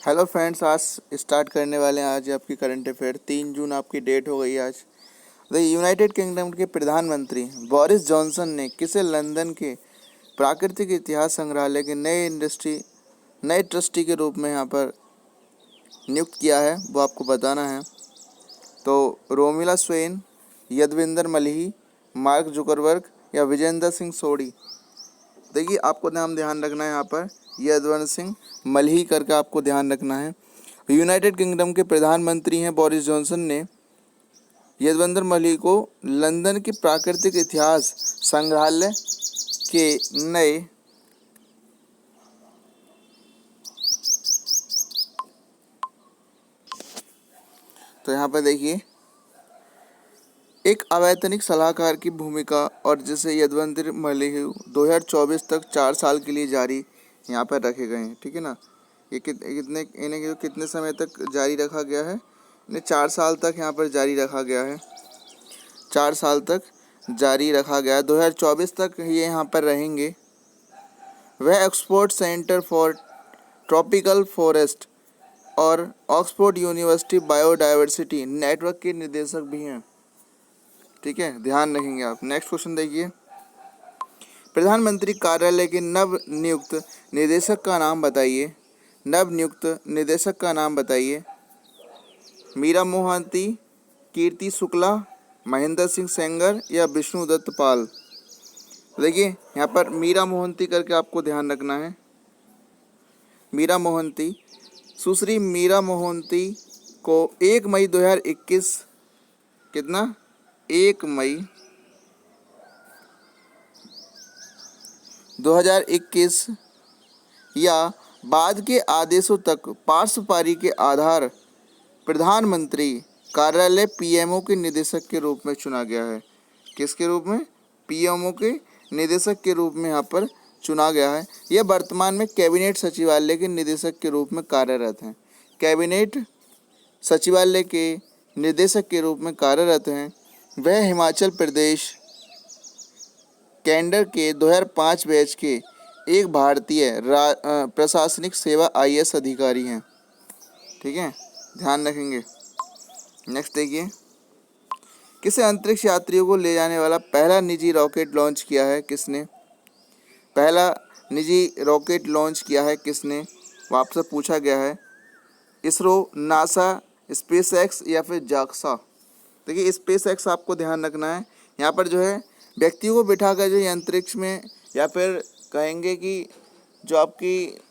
Hello friends, आज start करने वाले हैं आज आपकी करंट अफेयर। 3 जून आपकी डेट हो गई आज। द यूनाइटेड किंगडम के प्रधानमंत्री बोरिस जॉनसन ने किसे लंदन के प्राकृतिक इतिहास संग्रहालय के नए ट्रस्टी के रूप में यहाँ पर नियुक्त किया है, वो आपको बताना है। तो रोमिला स्वेन, यदविंदर मल्ही, मार्क जुकरबर्ग या विजेंद्र सिंह सोडी। देखिए, आपको नाम ध्यान रखना है यहाँ पर यदवंत सिंह मल्ही करके आपको ध्यान रखना है। यूनाइटेड किंगडम के प्रधानमंत्री हैं बोरिस जॉनसन ने यदवंदर मल्ही को लंदन के प्राकृतिक इतिहास संग्रहालय के नए तो यहाँ पर देखिए, एक अवैतनिक सलाहकार की भूमिका और जिसे यदवंतर मल्ही 2024 तक 4 साल के लिए जारी यहाँ पर रखे गए हैं। ठीक है ना। ये इन्हें कितने समय तक जारी रखा गया है? इन्हें 4 साल तक यहाँ पर जारी रखा गया है। 4 साल तक जारी रखा गया है। 2024 तक ये यहाँ पर रहेंगे। वह Oxford centre for tropical forest और ऑक्सफोर्ड यूनिवर्सिटी बायोडायवर्सिटी नेटवर्क के निदेशक भी हैं। ठीक है, ध्यान रखेंगे आप। नेक्स्ट क्वेश्चन देखिए, प्रधानमंत्री कार्यालय के नव नियुक्त निदेशक का नाम बताइए। नव नियुक्त निदेशक का नाम बताइए। मीरा मोहंती, कीर्ति शुक्ला, महेंद्र सिंह सेंगर या विष्णु दत्त पाल। देखिए, यहाँ पर मीरा मोहंती करके आपको ध्यान रखना है। मीरा मोहंती, सुश्री मीरा मोहंती को 1 मई 2021 कितना 1 मई 2021 या बाद के आदेशों तक पार्श्वपारी के आधार प्रधानमंत्री कार्यालय पीएमओ के निदेशक के रूप में चुना गया है। किसके रूप में? पीएमओ के निदेशक के रूप में यहाँ पर चुना गया है। यह वर्तमान में कैबिनेट सचिवालय के निदेशक के रूप में कार्यरत हैं। कैबिनेट सचिवालय के निदेशक के रूप में कार्यरत हैं। वह हिमाचल प्रदेश कैडर के 2005 बैच के एक भारतीय प्रशासनिक सेवा आईएएस अधिकारी हैं। ठीक है, ध्यान रखेंगे। नेक्स्ट देखिए, किसे अंतरिक्ष यात्रियों को ले जाने वाला पहला निजी रॉकेट लॉन्च किया है? किसने पहला निजी रॉकेट लॉन्च किया है? किसने? वो आपसे पूछा गया है। इसरो, नासा, स्पेसएक्स या फिर जाक्सा। देखिए, स्पेसएक्स आपको ध्यान रखना है। यहाँ पर जो है व्यक्तियों को बिठाकर जो अंतरिक्ष में, या फिर कहेंगे कि जो आपकी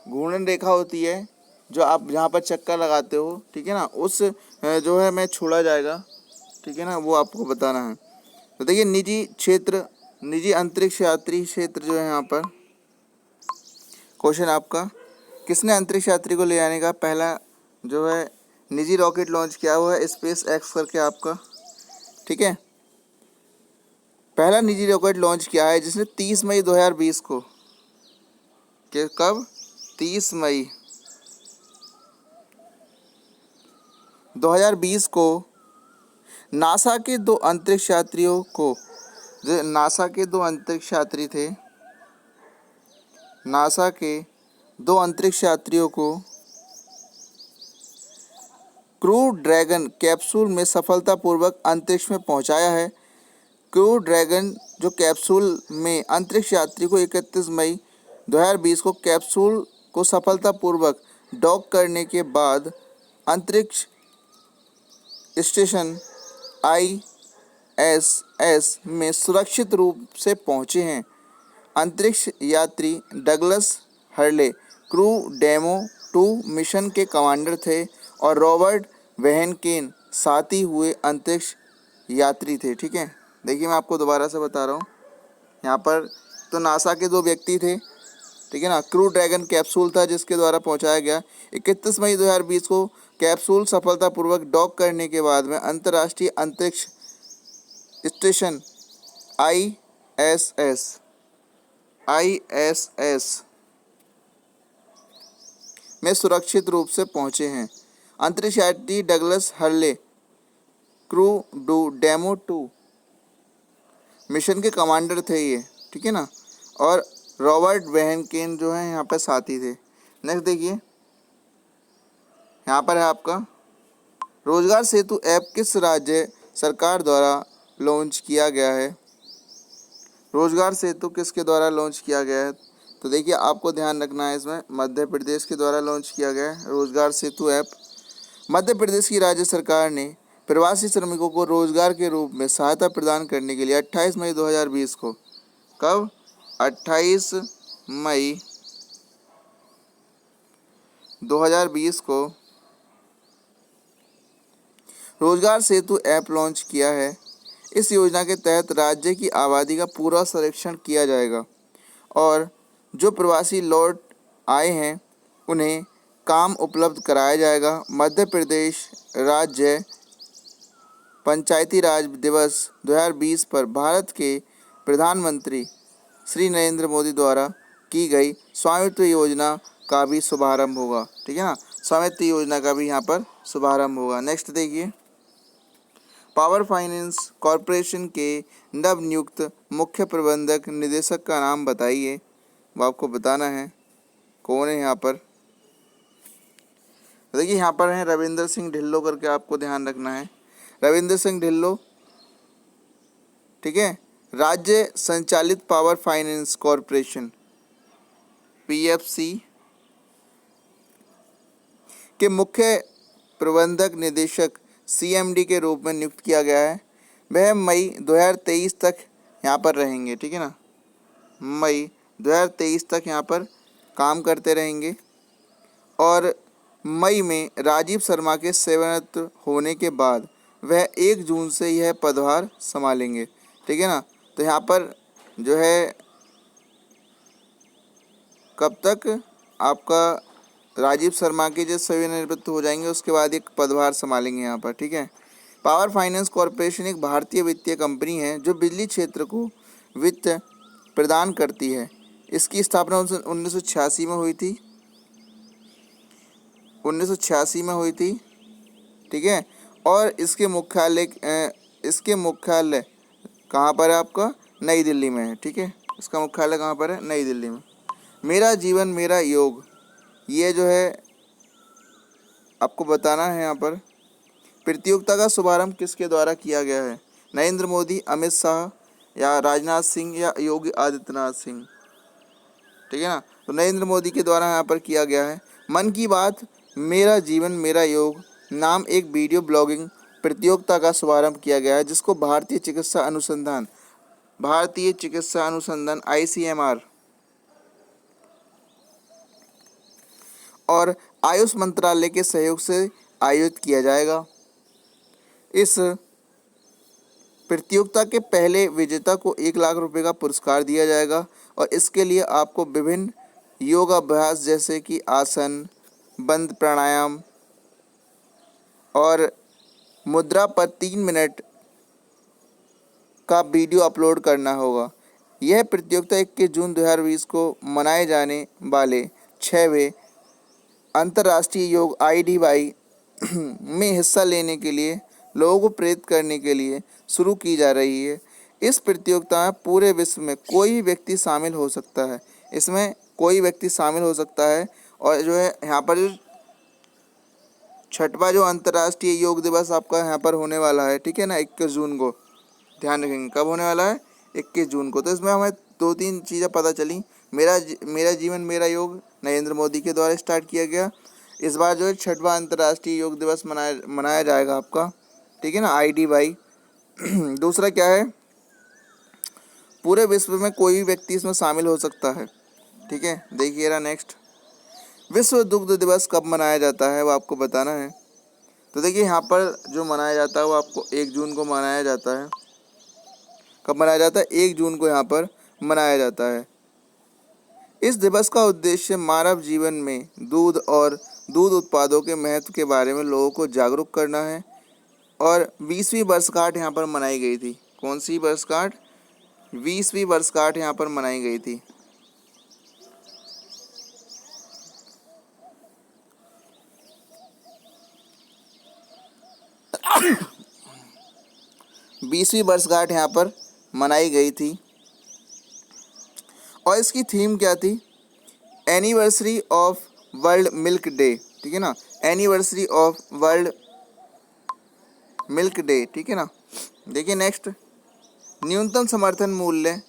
घूर्णन रेखा होती है, जो आप जहाँ पर चक्कर लगाते हो, ठीक है ना, उस जो है में छोड़ा जाएगा। ठीक है ना, वो आपको बताना है। तो देखिए, निजी अंतरिक्ष यात्री क्षेत्र जो है यहाँ पर क्वेश्चन आपका, किसने अंतरिक्ष यात्री को ले जाने का पहला जो है निजी रॉकेट लॉन्च किया हुआ है? स्पेस एक्स करके आपका। ठीक है, पहला निजी रॉकेट लॉन्च किया है जिसने 30 मई 2020 को, कब? 30 मई 2020 को नासा के दो अंतरिक्ष यात्रियों को, जो नासा के दो अंतरिक्ष यात्री थे, नासा के 2 अंतरिक्ष यात्रियों को क्रू ड्रैगन कैप्सूल में सफलतापूर्वक अंतरिक्ष में पहुंचाया है। क्रू ड्रैगन जो कैप्सूल में अंतरिक्ष यात्री को 31 मई 2020 को कैप्सूल को सफलतापूर्वक डॉक करने के बाद अंतरिक्ष स्टेशन ISS में सुरक्षित रूप से पहुंचे हैं। अंतरिक्ष यात्री Douglas Hurley crew demo 2 mission के कमांडर थे और रॉबर्ट वेहनकेन साथी हुए अंतरिक्ष यात्री थे। ठीक है, देखिए, मैं आपको दोबारा से बता रहा हूँ। यहाँ पर तो नासा के 2 व्यक्ति थे। ठीक है ना। क्रू ड्रैगन कैप्सूल था जिसके द्वारा पहुंचाया गया। 31 मई 2020 को कैप्सूल सफलतापूर्वक डॉक करने के बाद में अंतर्राष्ट्रीय अंतरिक्ष स्टेशन ISS में सुरक्षित रूप से पहुंचे हैं। अंतरिक्ष यात्री Douglas Hurley crew demo 2 mission के कमांडर थे ये। ठीक है ना। और रॉबर्ट वेहनकेन जो है यहाँ पर साथी थे। नेक्स्ट देखिए, यहाँ पर है आपका रोजगार सेतु ऐप किस राज्य सरकार द्वारा लॉन्च किया गया है। रोजगार सेतु किसके द्वारा लॉन्च किया गया है, तो देखिए आपको ध्यान रखना है, इसमें मध्य प्रदेश के द्वारा लॉन्च किया गया है रोजगार सेतु ऐप। मध्य प्रदेश की राज्य सरकार ने प्रवासी श्रमिकों को रोजगार के रूप में सहायता प्रदान करने के लिए 28 मई 2020 को, कब, 28 मई 2020 को रोजगार सेतु ऐप लॉन्च किया है। इस योजना के तहत राज्य की आबादी का पूरा सर्वेक्षण किया जाएगा और जो प्रवासी लौट आए हैं उन्हें काम उपलब्ध कराया जाएगा। मध्य प्रदेश राज्य पंचायती राज दिवस 2020 पर भारत के प्रधानमंत्री श्री नरेंद्र मोदी द्वारा की गई स्वामित्व योजना का भी शुभारंभ होगा। ठीक है ना, स्वामित्व योजना का भी यहाँ पर शुभारंभ होगा। नेक्स्ट देखिए, पावर फाइनेंस कॉरपोरेशन के नवनियुक्त मुख्य प्रबंधक निदेशक का नाम बताइए। वो आपको बताना है कौन है यहाँ पर। देखिए यहाँ पर है रविंद्र सिंह ढिल्लो करके, आपको ध्यान रखना है रविंद्र सिंह ढिल्लो। ठीक है, राज्य संचालित पावर फाइनेंस कॉरपोरेशन PFC के मुख्य प्रबंधक निदेशक CMD के रूप में नियुक्त किया गया है। वह मई 2023 तक यहाँ पर रहेंगे। ठीक है ना, मई 2023 तक यहाँ पर काम करते रहेंगे और मई में राजीव शर्मा के सेवानिवृत्त होने के बाद वह 1 जून से यह पदभार संभालेंगे। ठीक है ना, तो यहाँ पर जो है कब तक आपका राजीव शर्मा के जो सेवानिवृत्त हो जाएंगे उसके बाद एक पदभार संभालेंगे यहाँ पर। ठीक है, पावर फाइनेंस कॉरपोरेशन एक भारतीय वित्तीय कंपनी है जो बिजली क्षेत्र को वित्त प्रदान करती है। इसकी स्थापना 1986 में हुई थी, 1986 में हुई थी। ठीक है, और इसके मुख्यालय कहाँ पर है आपका, नई दिल्ली में है। ठीक है, इसका मुख्यालय कहाँ पर है, नई दिल्ली में। मेरा जीवन मेरा योग, ये जो है आपको बताना है यहाँ पर। प्रतियोगिता का शुभारंभ किसके द्वारा किया गया है, नरेंद्र मोदी, अमित शाह या राजनाथ सिंह या योगी आदित्यनाथ सिंह। ठीक है ना, तो नरेंद्र मोदी के द्वारा यहाँ पर किया गया है। मन की बात मेरा जीवन मेरा योग नाम एक वीडियो ब्लॉगिंग प्रतियोगिता का शुभारंभ किया गया है जिसको भारतीय चिकित्सा अनुसंधान ICMR और आयुष मंत्रालय के सहयोग से आयोजित किया जाएगा। इस प्रतियोगिता के पहले विजेता को 1 लाख रुपए का पुरस्कार दिया जाएगा और इसके लिए आपको विभिन्न योगाभ्यास जैसे कि आसन, बंद प्राणायाम और मुद्रा पर 3 मिनट का वीडियो अपलोड करना होगा। यह प्रतियोगिता 21 जून 2020 को मनाए जाने वाले 6वें अंतर्राष्ट्रीय योग IDY में हिस्सा लेने के लिए लोगों को प्रेरित करने के लिए शुरू की जा रही है। इस प्रतियोगिता में पूरे विश्व में कोई भी व्यक्ति शामिल हो सकता है। इसमें कोई व्यक्ति शामिल हो सकता है और जो है यहाँ पर जो 6वां जो अंतर्राष्ट्रीय योग दिवस आपका यहाँ पर होने वाला है। ठीक है ना, 21 जून को, ध्यान रखेंगे कब होने वाला है, 21 जून को। तो इसमें हमें 2-3 चीज़ें पता चली। मेरा जीवन मेरा योग नरेंद्र मोदी के द्वारा स्टार्ट किया गया। इस बार जो है 6वां अंतर्राष्ट्रीय योग दिवस मनाया जाएगा आपका। ठीक है ना, IDY। दूसरा क्या है, पूरे विश्व में कोई भी व्यक्ति इसमें शामिल हो सकता है। ठीक है, देखिएगा नेक्स्ट, विश्व दुग्ध दिवस कब मनाया जाता है वो आपको बताना है। तो देखिए यहाँ पर जो मनाया जाता है वो आपको 1 जून को मनाया जाता है। कब मनाया जाता है, 1 जून को यहाँ पर मनाया जाता है। इस दिवस का उद्देश्य मानव जीवन में दूध और दूध उत्पादों के महत्व के बारे में लोगों को जागरूक करना है और 20वीं वर्षगांठ यहाँ पर मनाई गई थी। कौन सी वर्षगांठ, 20वीं वर्षगांठ यहाँ पर मनाई गई थी। बीसवीं वर्षगांठ यहाँ पर मनाई गई थी और इसकी थीम क्या थी, anniversary of world milk day. ठीक है ना, anniversary of world milk day, ठीक है ना। देखिए नेक्स्ट, न्यूनतम समर्थन मूल्य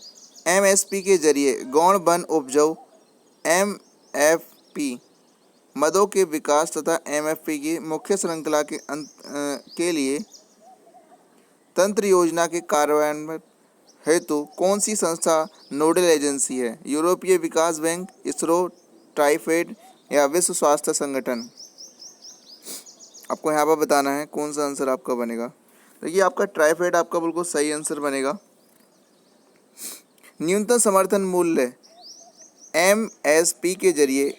एमएसपी के जरिए गौण वन उपजाऊ एमएफपी मदों के विकास तथा एमएफपी की मुख्य श्रृंखला के लिए तंत्र योजना के कार्यान्वयन हेतु कौन सी संस्था नोडल एजेंसी है? यूरोपीय विकास बैंक, इसरो, ट्राइफेड या विश्व स्वास्थ्य संगठन? आपको यहाँ पर बताना है कौन सा आंसर आपका बनेगा। देखिए आपका ट्राइफेड आपका बिल्कुल सही आंसर बनेगा। न्यूनतम समर्थन मूल्य एमएसपी के जरिए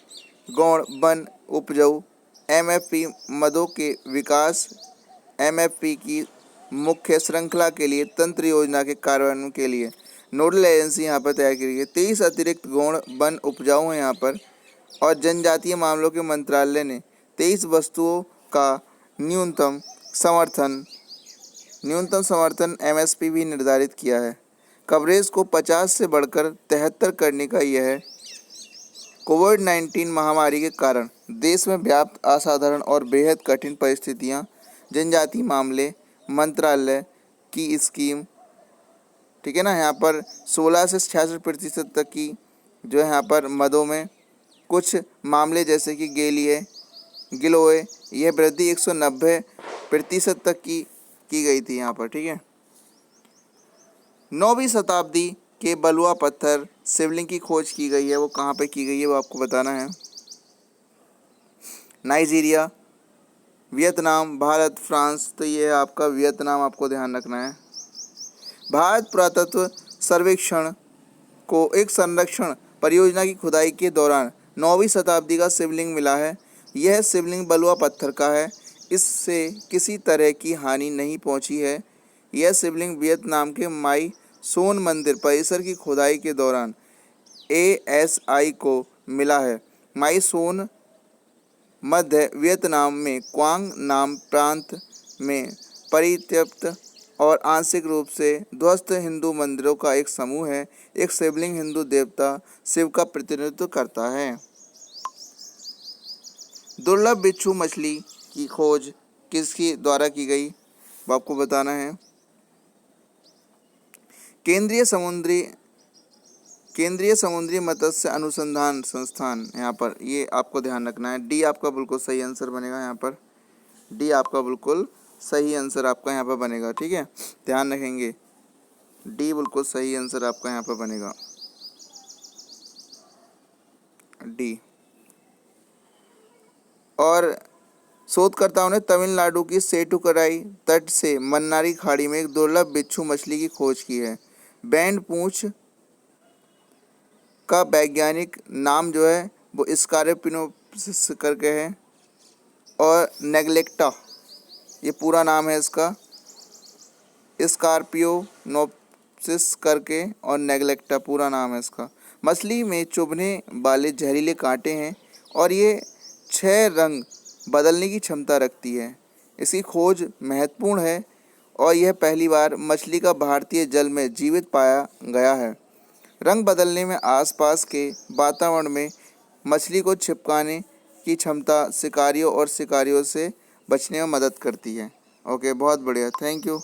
गौण वन उपजाऊ एमएफपी मदों के विकास एमएफपी की मुख्य श्रृंखला के लिए तंत्र योजना के कार्यान्वयन के लिए नोडल एजेंसी यहाँ पर तैयार की गई है। 23 अतिरिक्त गौण वन उपजाऊ हैं यहाँ पर, और जनजातीय मामलों के मंत्रालय ने 23 वस्तुओं का न्यूनतम समर्थन एमएसपी भी निर्धारित किया है। कवरेज को 50 से बढ़कर 73 करने का यह कोविड-19 महामारी के कारण देश में व्याप्त असाधारण और बेहद कठिन परिस्थितियां जनजातीय मामले मंत्रालय की स्कीम, ठीक है ना। यहाँ पर 16 से 66% तक की जो है यहाँ पर मदों में कुछ मामले जैसे कि गिलोय यह वृद्धि 190% तक की गई थी यहाँ पर, ठीक है। 9वीं शताब्दी के बलुआ पत्थर शिवलिंग की खोज की गई है, वो कहाँ पे की गई है वो आपको बताना है। Nigeria, Vietnam, Bharat, France. तो ये आपका वियतनाम आपको ध्यान रखना है। भारत पुरातत्व सर्वेक्षण को एक संरक्षण परियोजना की खुदाई के दौरान 9वीं शताब्दी का शिवलिंग मिला है। यह शिवलिंग बलुआ पत्थर का है, इससे किसी तरह की हानि नहीं पहुंची है। यह शिवलिंग वियतनाम के माई सोन मंदिर परिसर की खुदाई के दौरान एएसआई को मिला है। माई सोन मध्य वियतनाम में क्वांग नाम प्रांत में परित्यक्त और आंशिक रूप से ध्वस्त हिंदू मंदिरों का एक समूह है। एक शिवलिंग हिंदू देवता शिव का प्रतिनिधित्व करता है। दुर्लभ बिच्छू मछली की खोज किसके द्वारा की गई वो आपको बताना है। केंद्रीय समुद्री मत्स्य अनुसंधान संस्थान, यहाँ पर ये आपको ध्यान रखना है। डी आपका बिल्कुल सही आंसर बनेगा यहाँ पर। डी आपका बिल्कुल सही आंसर आपका यहाँ पर बनेगा, ठीक है, ध्यान रखेंगे। डी बिल्कुल सही आंसर आपका यहाँ पर बनेगा, डी। और शोधकर्ताओं ने तमिलनाडु की सेठुकराई तट से मन्नारी खाड़ी में एक दुर्लभ बिच्छू मछली की खोज की है। बैंड पूंछ का वैज्ञानिक नाम जो है वो स्कार्पिनोप्सिस करके है, और नेग्लेक्टा ये पूरा नाम है इसका, स्कार्पियोनोप्सिस करके, और नेग्लेक्टा पूरा नाम है इसका। मछली में चुभने वाले जहरीले कांटे हैं और ये 6 रंग बदलने की क्षमता रखती है। इसकी खोज महत्वपूर्ण है और यह पहली बार मछली का भारतीय जल में जीवित पाया गया है। रंग बदलने में आसपास के वातावरण में मछली को छिपकाने की क्षमता शिकारियों से बचने में मदद करती है। ओके, बहुत बढ़िया, थैंक यू।